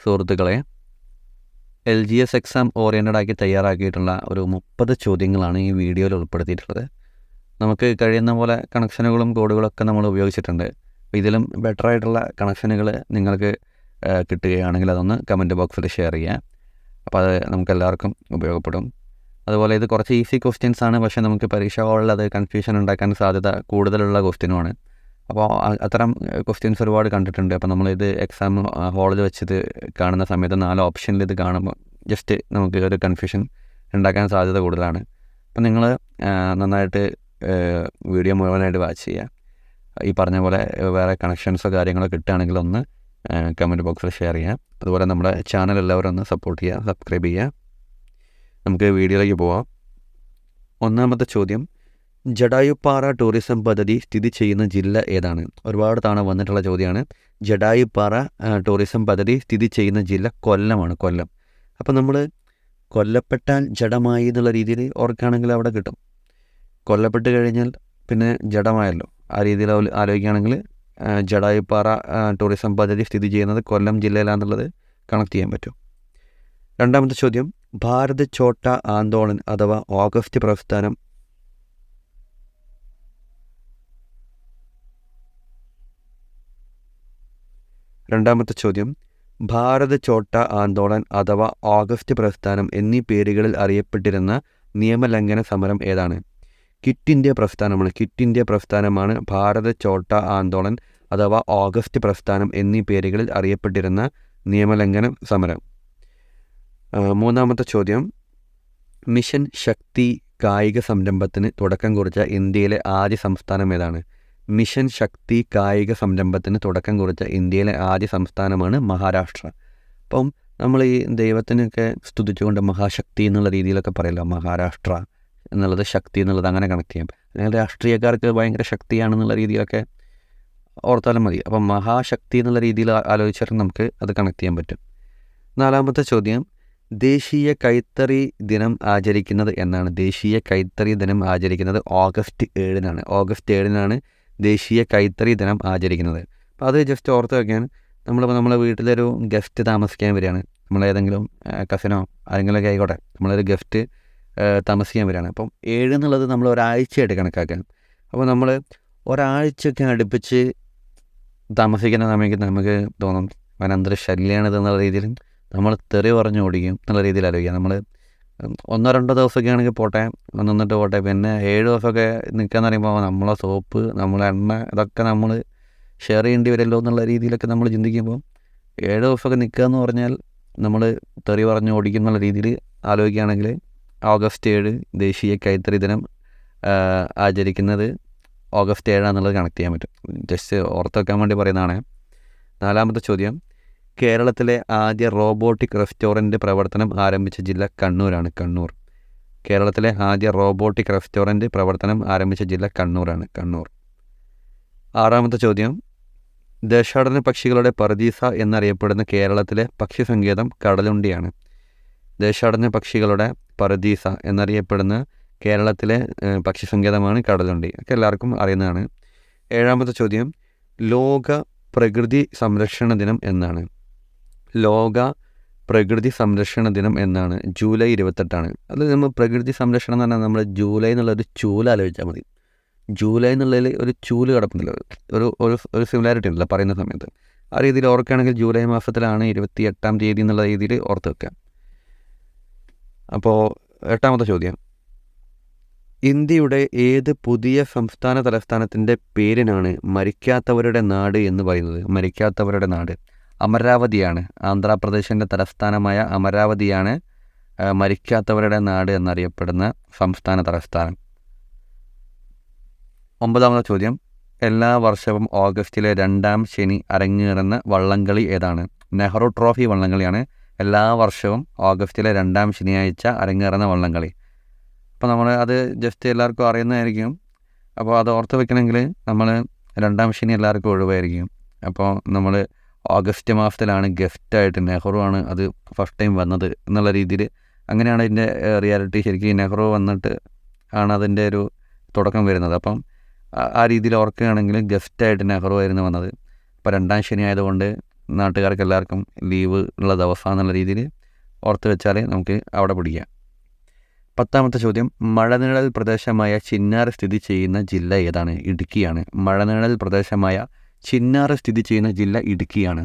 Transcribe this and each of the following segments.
സുഹൃത്തുക്കളെ, LGS exam oriented ആക്കി തയ്യാറാക്കിയിട്ടുള്ള ഒരു 30 ചോദ്യങ്ങളാണ് ഈ വീഡിയോയിൽ ഉൾപ്പെടുത്തിയിട്ടുള്ളത്. നമുക്ക് കഴിയുന്ന പോലെ കണക്ഷനുകളും കോഡുകളൊക്കെ നമ്മൾ ഉപയോഗിച്ചിട്ടുണ്ട്. അപ്പോൾ ഇതിലും ബെറ്റർ ആയിട്ടുള്ള കണക്ഷനുകൾ നിങ്ങൾക്ക് കിട്ടുകയാണെങ്കിൽ അതൊന്ന് കമൻറ്റ് ബോക്സിൽ ഷെയർ ചെയ്യുക. അപ്പോൾ അത് നമുക്കെല്ലാവർക്കും ഉപയോഗപ്പെടും. അതുപോലെ ഇത് കുറച്ച് ഈസി ക്വസ്റ്റ്യൻസ് ആണ്, പക്ഷേ നമുക്ക് പരീക്ഷ ഹാളിൽ അത് കൺഫ്യൂഷൻ ഉണ്ടാക്കാൻ സാധ്യത കൂടുതലുള്ള ക്വസ്റ്റ്യനുമാണ്. അപ്പോൾ അത്തരം ക്വസ്റ്റ്യൻസ് ഒരുപാട് കണ്ടിട്ടുണ്ട്. അപ്പോൾ നമ്മളിത് എക്സാം ഹാളിൽ വെച്ചിത് കാണുന്ന സമയത്ത് 4 ഓപ്ഷനിൽ ഇത് കാണുമ്പോൾ ജസ്റ്റ് നമുക്ക് ഒരു കൺഫ്യൂഷൻ ഉണ്ടാക്കാൻ സാധ്യത കൂടുതലാണ്. അപ്പോൾ നിങ്ങൾ നന്നായിട്ട് വീഡിയോ മുഴുവനായിട്ട് വാച്ച് ചെയ്യുക. ഈ പറഞ്ഞ പോലെ വേറെ കണക്ഷൻസോ കാര്യങ്ങളോ കിട്ടുകയാണെങ്കിൽ ഒന്ന് കമൻറ്റ് ബോക്സിൽ ഷെയർ ചെയ്യുക. അതുപോലെ നമ്മുടെ ചാനൽ എല്ലാവരും ഒന്ന് സപ്പോർട്ട് ചെയ്യുക, സബ്സ്ക്രൈബ് ചെയ്യുക. നമുക്ക് വീഡിയോയിലേക്ക് പോവാം. ഒന്നാമത്തെ ചോദ്യം, ജടായുപ്പാറ ടൂറിസം പദ്ധതി സ്ഥിതി ചെയ്യുന്ന ജില്ല ഏതാണ്? ഒരുപാട് തവണ വന്നിട്ടുള്ള ചോദ്യമാണ്. ജടായുപ്പാറ ടൂറിസം പദ്ധതി സ്ഥിതി ചെയ്യുന്ന ജില്ല കൊല്ലമാണ്, കൊല്ലം. അപ്പോൾ നമ്മൾ കൊല്ലപ്പെട്ടാൽ ജഡമായി എന്നുള്ള രീതിയിൽ ഓർക്കുകയാണെങ്കിൽ അവിടെ കിട്ടും. കൊല്ലപ്പെട്ട് കഴിഞ്ഞാൽ പിന്നെ ജഡമായല്ലോ. ആ രീതിയിൽ ആലോചിക്കുകയാണെങ്കിൽ ജടായുപ്പാറ ടൂറിസം പദ്ധതി സ്ഥിതി ചെയ്യുന്നത് കൊല്ലം ജില്ലയിലാണെന്നുള്ളത് കണക്ട് ചെയ്യാൻ പറ്റും. രണ്ടാമത്തെ ചോദ്യം, ഭാരത് ചോട്ട ആന്തോളൻ അഥവാ ഓഗസ്റ്റ് പ്രസ്ഥാനം രണ്ടാമത്തെ ചോദ്യം, ഭാരത് ചോട്ട ആന്തോളൻ അഥവാ ഓഗസ്റ്റ് പ്രസ്ഥാനം എന്നീ പേരുകളിൽ അറിയപ്പെട്ടിരുന്ന നിയമലംഘന സമരം ഏതാണ്? ക്വിറ്റ് ഇന്ത്യ പ്രസ്ഥാനമാണ്. ക്വിറ്റ് ഇന്ത്യ പ്രസ്ഥാനമാണ് ഭാരത് ചോട്ട ആന്തോളൻ അഥവാ ഓഗസ്റ്റ് പ്രസ്ഥാനം എന്നീ പേരുകളിൽ അറിയപ്പെട്ടിരുന്ന നിയമലംഘന സമരം. മൂന്നാമത്തെ ചോദ്യം, മിഷൻ ശക്തി കായിക സംരംഭത്തിന് തുടക്കം കുറിച്ച ഇന്ത്യയിലെ ആദ്യ സംസ്ഥാനം ഏതാണ്? മിഷൻ ശക്തി കായിക സംരംഭത്തിന് തുടക്കം കുറിച്ച ഇന്ത്യയിലെ ആദ്യ സംസ്ഥാനമാണ് മഹാരാഷ്ട്ര. അപ്പം നമ്മൾ ഈ ദൈവത്തിനൊക്കെ സ്തുതിച്ചുകൊണ്ട് മഹാശക്തി എന്നുള്ള രീതിയിലൊക്കെ പറയല്ലോ, മഹാരാഷ്ട്ര എന്നുള്ളത് ശക്തി എന്നുള്ളത് അങ്ങനെ കണക്ട് ചെയ്യാം. അല്ലെങ്കിൽ രാഷ്ട്രീയക്കാർക്ക് ഭയങ്കര ശക്തിയാണെന്നുള്ള രീതിയിലൊക്കെ ഓർത്താലും മതി. അപ്പം മഹാശക്തി എന്നുള്ള രീതിയിൽ ആലോചിച്ചാൽ നമുക്ക് അത് കണക്ട് ചെയ്യാൻ പറ്റും. നാലാമത്തെ ചോദ്യം, ദേശീയ കൈത്തറി ദിനം ആചരിക്കുന്നത് എന്നാണ്? ദേശീയ കൈത്തറി ദിനം ആചരിക്കുന്നത് ഓഗസ്റ്റ് 7-നാണ്. ഓഗസ്റ്റ് 7-നാണ് ദേശീയ കൈത്തറി ദിനം ആചരിക്കുന്നത്. അപ്പോൾ അത് ജസ്റ്റ് ഓർത്ത് വയ്ക്കാൻ, നമ്മളിപ്പോൾ നമ്മളെ വീട്ടിലൊരു ഗസ്റ്റ് താമസിക്കാൻ വരികയാണ്, നമ്മളേതെങ്കിലും കസിനോ ആരെങ്കിലുമൊക്കെ ആയിക്കോട്ടെ, നമ്മളൊരു ഗസ്റ്റ് താമസിക്കാൻ വരികയാണ്. അപ്പം 7 എന്നുള്ളത് നമ്മൾ ഒരാഴ്ചയായിട്ട് കണക്കാക്കാൻ. അപ്പോൾ നമ്മൾ ഒരാഴ്ചയൊക്കെ അടുപ്പിച്ച് താമസിക്കുന്ന സമയത്ത് നമുക്ക് തോന്നും വനന്തര ശല്യമാണിത് എന്നുള്ള രീതിയിൽ നമ്മൾ തെറി പറഞ്ഞ് ഓടിക്കും എന്നുള്ള രീതിയിൽ ആലോചിക്കാം. നമ്മൾ 1-2 ദിവസമൊക്കെ ആണെങ്കിൽ പോട്ടെ, നിന്നിട്ട് പോട്ടെ. പിന്നെ 7 ദിവസമൊക്കെ നിൽക്കാന്ന് പറയുമ്പോൾ നമ്മളെ സോപ്പ്, നമ്മളെ എണ്ണ, ഇതൊക്കെ നമ്മൾ ഷെയർ ചെയ്യേണ്ടി വരുമല്ലോ എന്നുള്ള രീതിയിലൊക്കെ നമ്മൾ ചിന്തിക്കുമ്പോൾ 7 ദിവസമൊക്കെ നിൽക്കുക എന്ന് പറഞ്ഞാൽ നമ്മൾ തെറി പറഞ്ഞ് ഓടിക്കും എന്നുള്ള രീതിയിൽ ആലോചിക്കുകയാണെങ്കിൽ ഓഗസ്റ്റ് 7 ദേശീയ കൈത്തറി ദിനം ആചരിക്കുന്നത് ഓഗസ്റ്റ് 7 കണക്ട് ചെയ്യാൻ പറ്റും. ജസ്റ്റ് ഓർത്ത് വെക്കാൻ വേണ്ടി പറയുന്നതാണ്. നാലാമത്തെ ചോദ്യം, കേരളത്തിലെ ആദ്യ റോബോട്ടിക് റെസ്റ്റോറൻറ്റ് പ്രവർത്തനം ആരംഭിച്ച ജില്ല കണ്ണൂരാണ്, കണ്ണൂർ. കേരളത്തിലെ ആദ്യ റോബോട്ടിക് റെസ്റ്റോറൻറ്റ് പ്രവർത്തനം ആരംഭിച്ച ജില്ല കണ്ണൂരാണ്, കണ്ണൂർ. ആറാമത്തെ ചോദ്യം, ദേശാടന പക്ഷികളുടെ പറുദീസ എന്നറിയപ്പെടുന്ന കേരളത്തിലെ പക്ഷി സങ്കേതം കടലുണ്ടിയാണ്. ദേശാടന പക്ഷികളുടെ പറുദീസ എന്നറിയപ്പെടുന്ന കേരളത്തിലെ പക്ഷി സങ്കേതമാണ് കടലുണ്ടി. ഒക്കെ എല്ലാവർക്കും അറിയുന്നതാണ്. ഏഴാമത്തെ ചോദ്യം, ലോക പ്രകൃതി സംരക്ഷണ ദിനം എന്നാണ്? ലോക പ്രകൃതി സംരക്ഷണ ദിനം എന്നാണ്? ജൂലൈ 28-ആണ്. അത് നമ്മൾ പ്രകൃതി സംരക്ഷണം എന്ന് പറഞ്ഞാൽ നമ്മൾ ജൂലൈ എന്നുള്ളൊരു ചൂല് ആലോചിച്ചാൽ മതി. ജൂലൈ എന്നുള്ളതിൽ ഒരു ചൂല് കിടപ്പുണ്ടല്ലോ, ഒരു സിമിലാരിറ്റി ഉണ്ടല്ലോ പറയുന്ന സമയത്ത്. ആ രീതിയിൽ ഓർക്കുകയാണെങ്കിൽ ജൂലൈ മാസത്തിലാണ് 28-ാം തീയതി എന്നുള്ള രീതിയിൽ ഓർത്ത് വെക്കാം. അപ്പോൾ എട്ടാമത്തെ ചോദ്യം, ഇന്ത്യയുടെ ഏത് പുതിയ സംസ്ഥാന തലസ്ഥാനത്തിൻ്റെ പേരിനാണ് മരിക്കാത്തവരുടെ നാട് എന്ന് പറയുന്നത്? മരിക്കാത്തവരുടെ നാട് അമരാവതിയാണ്. ആന്ധ്രാപ്രദേശിൻ്റെ തലസ്ഥാനമായ അമരാവതിയാണ് മരിക്കാത്തവരുടെ നാട് എന്നറിയപ്പെടുന്ന സംസ്ഥാന തലസ്ഥാനം. ഒമ്പതാമത്തെ ചോദ്യം, എല്ലാ വർഷവും ഓഗസ്റ്റിലെ 2-ാം ശനി അരങ്ങേറുന്ന വള്ളംകളി ഏതാണ്? നെഹ്റു ട്രോഫി വള്ളംകളിയാണ് എല്ലാ വർഷവും ഓഗസ്റ്റിലെ 2-ാം ശനിയാഴ്ച അരങ്ങേറുന്ന വള്ളംകളി. അപ്പോൾ നമ്മൾ അത് ജസ്റ്റ് എല്ലാവർക്കും അറിയുന്നതായിരിക്കും. അപ്പോൾ അത് ഓർത്ത് വെക്കണമെങ്കിൽ നമ്മൾ 2-ാം ശനി എല്ലാവർക്കും ഒഴിവായിരിക്കും. അപ്പോൾ നമ്മൾ ഓഗസ്റ്റ് മാസത്തിലാണ് ഗസ്റ്റായിട്ട് നെഹ്റു ആണ് അത് ഫസ്റ്റ് ടൈം വന്നത് എന്നുള്ള രീതിയിൽ, അങ്ങനെയാണ് ഇതിൻ്റെ റിയാലിറ്റി. ശരിക്കും നെഹ്റു വന്നിട്ട് ആണ് അതിൻ്റെ ഒരു തുടക്കം വരുന്നത്. അപ്പം ആ രീതിയിൽ ഓർക്കുകയാണെങ്കിൽ ഗസ്റ്റായിട്ട് നെഹ്റു ആയിരുന്നു വന്നത്. അപ്പോൾ 2-ാം ശനി ആയതുകൊണ്ട് നാട്ടുകാർക്ക് എല്ലാവർക്കും ലീവ് ഉള്ള ദിവസമാണെന്നുള്ള രീതിയിൽ ഓർത്ത് വെച്ചാൽ നമുക്ക് അവിടെ പിടിക്കാം. 10ാമത്തെ ചോദ്യം, മഴനിഴൽ പ്രദേശമായ ചിന്നാർ സ്ഥിതി ചെയ്യുന്ന ജില്ല ഏതാണ്? ഇടുക്കിയാണ്. മഴനിഴൽ പ്രദേശമായ ചിന്നാർ സ്ഥിതി ചെയ്യുന്ന ജില്ല ഇടുക്കിയാണ്.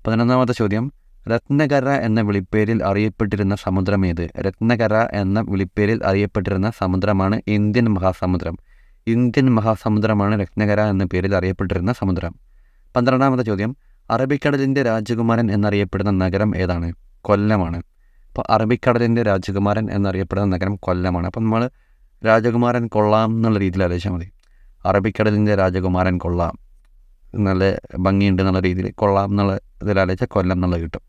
11ാമത്തെ ചോദ്യം, രത്നകര എന്ന വിളിപ്പേരിൽ അറിയപ്പെട്ടിരുന്ന സമുദ്രമേത്? രത്നകര എന്ന വിളിപ്പേരിൽ അറിയപ്പെട്ടിരുന്ന സമുദ്രമാണ് ഇന്ത്യൻ മഹാസമുദ്രം. ഇന്ത്യൻ മഹാസമുദ്രമാണ് രത്നകര എന്ന പേരിൽ അറിയപ്പെട്ടിരുന്ന സമുദ്രം. 12ാമത്തെ ചോദ്യം, അറബിക്കടലിൻ്റെ രാജകുമാരൻ എന്നറിയപ്പെടുന്ന നഗരം ഏതാണ്? കൊല്ലമാണ്. അപ്പോൾ അറബിക്കടലിൻ്റെ രാജകുമാരൻ എന്നറിയപ്പെടുന്ന നഗരം കൊല്ലമാണ്. അപ്പം നമ്മൾ രാജകുമാരൻ കൊള്ളാം എന്നുള്ള രീതിയിൽ ആലോചിച്ചാൽ മതി. അറബിക്കടലിൻ്റെ രാജകുമാരൻ കൊള്ളാം, നല്ല ഭംഗിയുണ്ട് എന്നുള്ള രീതിയിൽ കൊള്ളാം എന്നുള്ള ഇതിലാലോചിച്ചാൽ കൊല്ലം എന്നുള്ളത് കിട്ടും.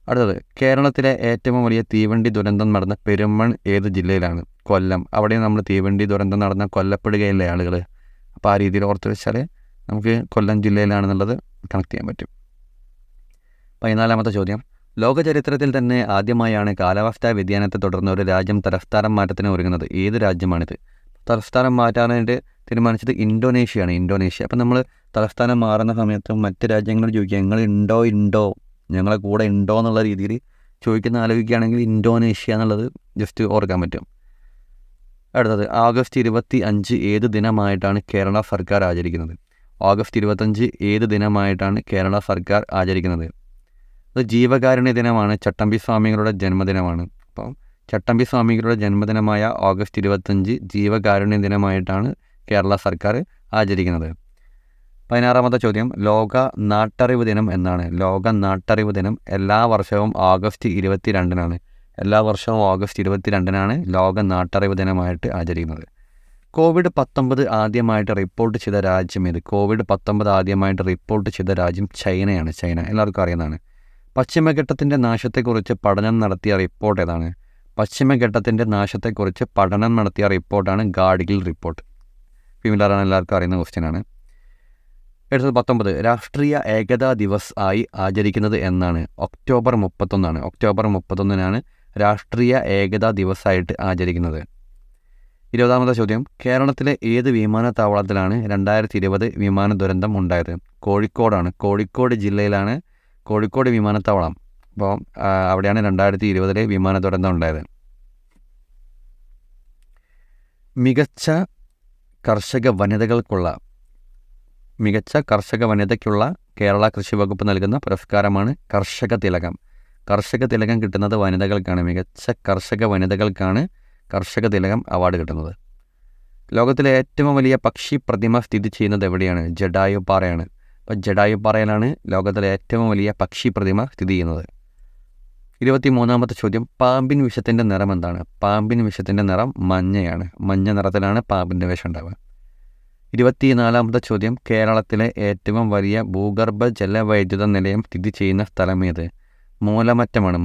അടുത്തത്, കേരളത്തിലെ ഏറ്റവും വലിയ തീവണ്ടി ദുരന്തം നടന്ന പെരുമൺ ഏത് ജില്ലയിലാണ്? കൊല്ലം. അവിടെ നമ്മൾ തീവണ്ടി ദുരന്തം നടന്ന കൊല്ലപ്പെടുകയല്ലേ ആളുകൾ. അപ്പോൾ ആ രീതിയിൽ ഓർത്ത് വെച്ചാൽ നമുക്ക് കൊല്ലം ജില്ലയിലാണെന്നുള്ളത് കണക്ട് ചെയ്യാൻ പറ്റും. 14ാമത്തെ ചോദ്യം, ലോക ചരിത്രത്തിൽ തന്നെ ആദ്യമായാണ് കാലാവസ്ഥാ വ്യതിയാനത്തെ തുടർന്ന് ഒരു രാജ്യം തലസ്ഥാനം മാറ്റത്തിന് ഒരുങ്ങുന്നത്. ഏത് രാജ്യമാണിത്? തലസ്ഥാനം മാറ്റാനായിട്ട് തീരുമാനിച്ചത് ഇന്തോനേഷ്യയാണ്. ഇന്തോനേഷ്യ. അപ്പം നമ്മൾ തലസ്ഥാനം മാറുന്ന സമയത്ത് മറ്റ് രാജ്യങ്ങളോട് ചോദിക്കുക, നിങ്ങൾ ഉണ്ടോ ഞങ്ങളെ കൂടെ ഉണ്ടോ എന്നുള്ള രീതിയിൽ ചോദിക്കുന്ന ആലോചിക്കുകയാണെങ്കിൽ ഇന്തോനേഷ്യ എന്നുള്ളത് ജസ്റ്റ് ഓർക്കാൻ പറ്റും. അടുത്തത്, ഓഗസ്റ്റ് 25 ഏത് ദിനമായിട്ടാണ് കേരള സർക്കാർ ആചരിക്കുന്നത്? ഓഗസ്റ്റ് 25 ഏത് ദിനമായിട്ടാണ് കേരള സർക്കാർ ആചരിക്കുന്നത്? അത് ജീവകാരുണ്യ ദിനമാണ്. ചട്ടമ്പി സ്വാമികളുടെ ജന്മദിനമാണ്. അപ്പം ചട്ടമ്പി സ്വാമികളുടെ ജന്മദിനമായ ഓഗസ്റ്റ് 25 ജീവകാരുണ്യ ദിനമായിട്ടാണ് കേരള സർക്കാർ ആചരിക്കുന്നത്. 16ാമത്തെ ചോദ്യം, ലോക നാട്ടറിവ് ദിനം എന്നാണ്? ലോക നാട്ടറിവ് ദിനം എല്ലാ വർഷവും ഓഗസ്റ്റ് 22-നാണ്. എല്ലാ വർഷവും ഓഗസ്റ്റ് 22-നാണ് ലോക നാട്ടറിവ് ദിനമായിട്ട് ആചരിക്കുന്നത്. കോവിഡ്-19 ആദ്യമായിട്ട് റിപ്പോർട്ട് ചെയ്ത രാജ്യം ഏത്? കോവിഡ്-19 ആദ്യമായിട്ട് റിപ്പോർട്ട് ചെയ്ത രാജ്യം ചൈനയാണ്. ചൈന എല്ലാവർക്കും അറിയുന്നതാണ്. പശ്ചിമഘട്ടത്തിൻ്റെ നാശത്തെക്കുറിച്ച് പഠനം നടത്തിയ റിപ്പോർട്ട് ഏതാണ്? പശ്ചിമഘട്ടത്തിൻ്റെ നാശത്തെക്കുറിച്ച് പഠനം നടത്തിയ റിപ്പോർട്ടാണ് ഗാഡ്ഗിൽ റിപ്പോർട്ട്. ഫിമിലറാണ്, എല്ലാവർക്കും അറിയുന്ന ക്വസ്റ്റ്യനാണ്. അടുത്തത് 19, രാഷ്ട്രീയ ഏകതാ ദിവസ് ആയി ആചരിക്കുന്നത് എന്നാണ്? ഒക്ടോബർ 31-നാണ്. ഒക്ടോബർ 31-നാണ് രാഷ്ട്രീയ ഏകതാ ദിവസായിട്ട് ആചരിക്കുന്നത്. 20ാമത്തെ ചോദ്യം, കേരളത്തിലെ ഏത് വിമാനത്താവളത്തിലാണ് 2020 വിമാന ദുരന്തം ഉണ്ടായത്? കോഴിക്കോടാണ്. കോഴിക്കോട് ജില്ലയിലാണ് കോഴിക്കോട് വിമാനത്താവളം. അപ്പോൾ അവിടെയാണ് 2020 വിമാന ദുരന്തം ഉണ്ടായത്. മികച്ച കർഷക വനിതയ്ക്കുള്ള കേരള കൃഷി വകുപ്പ് നൽകുന്ന പുരസ്കാരമാണ് കർഷക തിലകം. കർഷക തിലകം കിട്ടുന്നത് വനിതകൾക്കാണ്. മികച്ച കർഷക വനിതകൾക്കാണ് കർഷക തിലകം അവാർഡ് കിട്ടുന്നത്. ലോകത്തിലെ ഏറ്റവും വലിയ പക്ഷി പ്രതിമ സ്ഥിതി ചെയ്യുന്നത് എവിടെയാണ്? ജഡായുപ്പാറയാണ്. അപ്പോൾ ജഡായുപ്പാറയിലാണ് ലോകത്തിലെ ഏറ്റവും വലിയ പക്ഷി പ്രതിമ സ്ഥിതി ചെയ്യുന്നത്. 23ാമത്തെ ചോദ്യം, പാമ്പിൻ വിഷത്തിൻ്റെ നിറം എന്താണ്? പാമ്പിൻ വിഷത്തിൻ്റെ നിറം മഞ്ഞയാണ്. മഞ്ഞ നിറത്തിലാണ് പാമ്പിൻ്റെ വിഷം ഉണ്ടാവുക. 24ാമത്തെ ചോദ്യം, കേരളത്തിലെ ഏറ്റവും വലിയ ഭൂഗർഭ ജലവൈദ്യുത നിലയം സ്ഥിതി ചെയ്യുന്ന സ്ഥലമേത്? മൂലമറ്റമാണ്.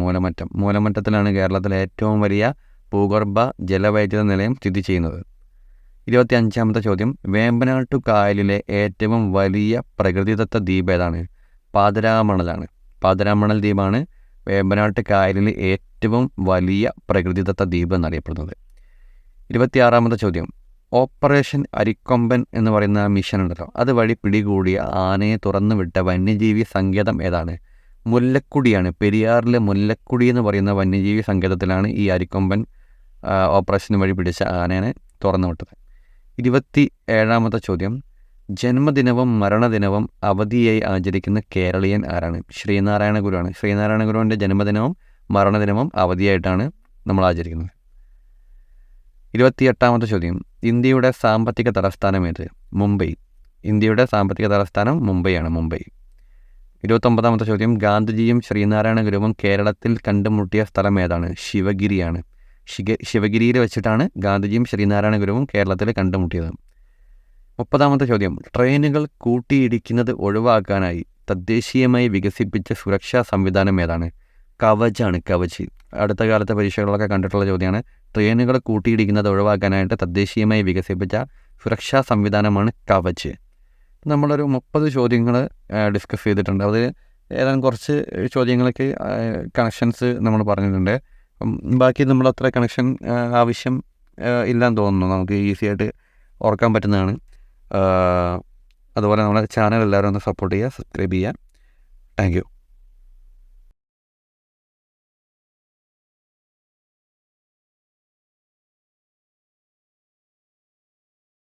മൂലമറ്റത്തിലാണ് കേരളത്തിലെ ഏറ്റവും വലിയ ഭൂഗർഭ ജലവൈദ്യുത നിലയം സ്ഥിതി ചെയ്യുന്നത്. 25ാമത്തെ ചോദ്യം, വേമ്പനാട്ടു കായലിലെ ഏറ്റവും വലിയ പ്രകൃതിദത്ത ദ്വീപ് ഏതാണ്? പാതിരാമണലാണ്. പാതിരാമണൽ ദ്വീപാണ് വേമ്പനാട്ട് കായലിലെ ഏറ്റവും വലിയ പ്രകൃതിദത്ത ദ്വീപ് എന്നറിയപ്പെടുന്നത്. 26ാമത്തെ ചോദ്യം, ഓപ്പറേഷൻ അരിക്കൊമ്പൻ എന്ന് പറയുന്ന മിഷൻ ഉണ്ടല്ലോ, അതുവഴി പിടികൂടിയ ആനയെ തുറന്നുവിട്ട വന്യജീവി സങ്കേതം ഏതാണ്? മുല്ലക്കുടിയാണ്. പെരിയാറിലെ മുല്ലക്കുടി എന്ന് പറയുന്ന വന്യജീവി സങ്കേതത്തിലാണ് ഈ അരിക്കൊമ്പൻ ഓപ്പറേഷൻ വഴി പിടിച്ച ആനയെ തുറന്നുവിട്ടത്. 27ാമത്തെ ചോദ്യം, ജന്മദിനവും മരണദിനവും അവധിയായി ആചരിക്കുന്ന കേരളീയൻ ആരാണ്? ശ്രീനാരായണ ഗുരുവാണ്. ശ്രീനാരായണ ഗുരുവിൻ്റെ ജന്മദിനവും മരണദിനവും അവധിയായിട്ടാണ് നമ്മൾ ആചരിക്കുന്നത്. 28ാമത്തെ ചോദ്യം, ഇന്ത്യയുടെ സാമ്പത്തിക തലസ്ഥാനം ഏത്? മുംബൈ. ഇന്ത്യയുടെ സാമ്പത്തിക തലസ്ഥാനം മുംബൈയാണ്. മുംബൈ. 29ാമത്തെ ചോദ്യം, ഗാന്ധിജിയും ശ്രീനാരായണ ഗുരുവും കേരളത്തിൽ കണ്ടുമുട്ടിയ സ്ഥലം ഏതാണ്? ശിവഗിരിയാണ്. ശിവഗിരിയിൽ വെച്ചിട്ടാണ് ഗാന്ധിജിയും ശ്രീനാരായണ ഗുരുവും കേരളത്തിൽ കണ്ടുമുട്ടിയത്. 30ാമത്തെ ചോദ്യം, ട്രെയിനുകൾ കൂട്ടിയിടിക്കുന്നത് ഒഴിവാക്കാനായി തദ്ദേശീയമായി വികസിപ്പിച്ച സുരക്ഷാ സംവിധാനം ഏതാണ്? കവചാണ്. കവച്. അടുത്ത കാലത്തെ പരീക്ഷകളിലൊക്കെ കണ്ടിട്ടുള്ള ചോദ്യമാണ്. ട്രെയിനുകൾ കൂട്ടിയിടിക്കുന്നത് ഒഴിവാക്കാനായിട്ട് തദ്ദേശീയമായി വികസിപ്പിച്ച സുരക്ഷാ സംവിധാനമാണ് കവച്. നമ്മളൊരു 30 ചോദ്യങ്ങൾ ഡിസ്കസ് ചെയ്തിട്ടുണ്ട്. അത് ഏതാനും കുറച്ച് ചോദ്യങ്ങൾക്ക് കണക്ഷൻസ് നമ്മൾ പറഞ്ഞിട്ടുണ്ട്. ബാക്കി നമ്മൾ അത്ര കണക്ഷൻ ആവശ്യം ഇല്ലാന്ന് തോന്നുന്നു. നമുക്ക് ഈസി ആയിട്ട് ഓർക്കാൻ പറ്റുന്നതാണ്. അതുപോലെ നമ്മുടെ ചാനൽ എല്ലാവരും ഒന്ന് സപ്പോർട്ട് ചെയ്യുക, സബ്സ്ക്രൈബ് ചെയ്യുക. Thank you.